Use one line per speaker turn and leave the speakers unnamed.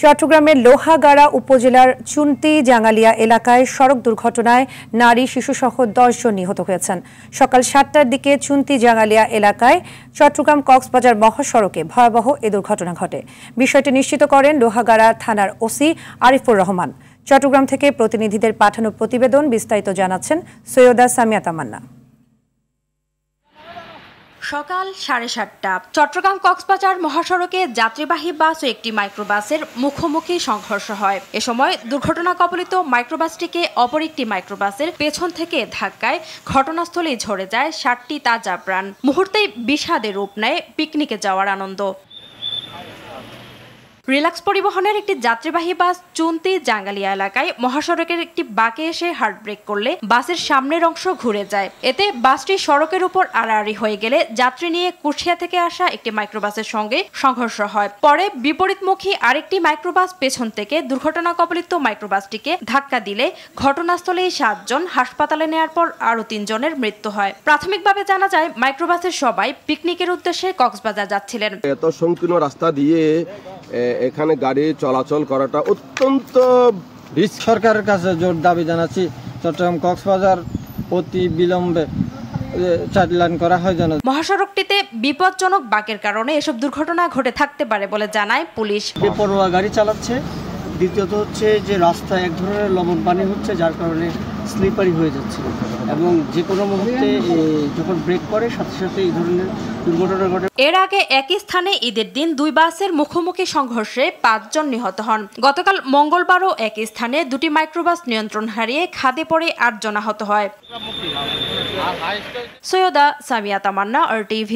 চট্টগ্রামের লোহাগাড়া উপজেলার চুন্তি জাঙ্গালিয়া এলাকায় সড়ক দুর্ঘটনায় নারী শিশুসহ 10 জন নিহত হয়েছেন। সকাল 7টার দিকে চুন্তি জাঙ্গালিয়া এলাকায় চট্টগ্রাম কক্সবাজার মহাসড়কে ভয়াবহ এ দুর্ঘটনা ঘটে। বিষয়টি নিশ্চিত করেন লোহাগাড়া থানার ওসি আরিফুর রহমান। চট্টগ্রাম থেকে প্রতিনিধিদের পাঠানো প্রতিবেদন বিস্তারিত জানাচ্ছেন সৈয়দা সামিয়া তামান্না।
সকাল 7:30 চট্টগ্রাম কক্সবাজার মহাসড়কে যাত্রীবাহী বাস ও একটি মাইক্রোবাসের মুখোমুখি সংঘর্ষ হয়। এ সময় দুর্ঘটনা কবলিত মাইক্রোবাসটিকে অপর একটি মাইক্রোবাসের পেছন থেকে ধাক্কায় ঘটনাস্থলেই ঝরে যায় 60টি তাজা প্রাণ। মুহূর্তেই বিষাদে রূপ নেয় পিকনিকে যাওয়ার আনন্দ। রিল্যাক্স পরিবহনের একটি যাত্রীবাহী বাস চুন্তি জাঙ্গালিয়া এলাকায় মহাসড়কের একটি বাঁকে এসে হার্ড ব্রেক করলে বাসের সামনের অংশ ঘুরে যায়। এতে বাসটি সড়কের উপর আড়াআড়ি হয়ে গেলে যাত্রী নিয়ে কুষ্টিয়া থেকে আসা একটি মাইক্রোবাসের সঙ্গে সংঘর্ষ হয়। পরে বিপরীতমুখী আরেকটি মাইক্রোবাস পেছন থেকে দুর্ঘটনা কবলিত মাইক্রোবাসটিকে ধাক্কা দিলে ঘটনাস্থলেই 7 জন, হাসপাতালে নেওয়ার পর আরও 3 জনের মৃত্যু হয়। প্রাথমিকভাবে জানা যায় মাইক্রোবাসের সবাই পিকনিকের উদ্দেশ্যে কক্সবাজার যাচ্ছিলেন।
এত সংকীর্ণ রাস্তা দিয়ে এখানে গাড়ি চলাচল করাটা অত্যন্ত রিস্ক।
সরকারের কাছে জোর দাবি জানাচ্ছি চট্টগ্রাম কক্সবাজার অতি বিলম্বে 4 লেন করা হয় যেন।
মহাসড়কটিতে বিপজ্জনক বাঁকের কারণে এসব দুর্ঘটনা ঘটে থাকতে পারে বলে জানায় পুলিশ।
বেপরোয়া গাড়ি চালাচ্ছে, দ্বিতীয়ত হচ্ছে যে রাস্তায় এক ধরনের লবণ পানি হচ্ছে, যার কারণে স্লিপারি হয়ে যাচ্ছে এবং যে কোনো মুহূর্তে যখন ব্রেক করে সাথে সাথে এই ধরনের দুর্ঘটনা ঘটে।
এর আগে একই স্থানে ঈদের দিন 2 বাসের মুখোমুখি সংঘর্ষে 5 জন নিহত হন। গতকাল মঙ্গলবারও একই স্থানে 2টি মাইক্রোবাস নিয়ন্ত্রণ হারিয়ে খাদে পড়ে 8 জন আহত হয়। সৈয়দা সামিয়া তামান্না, RTV।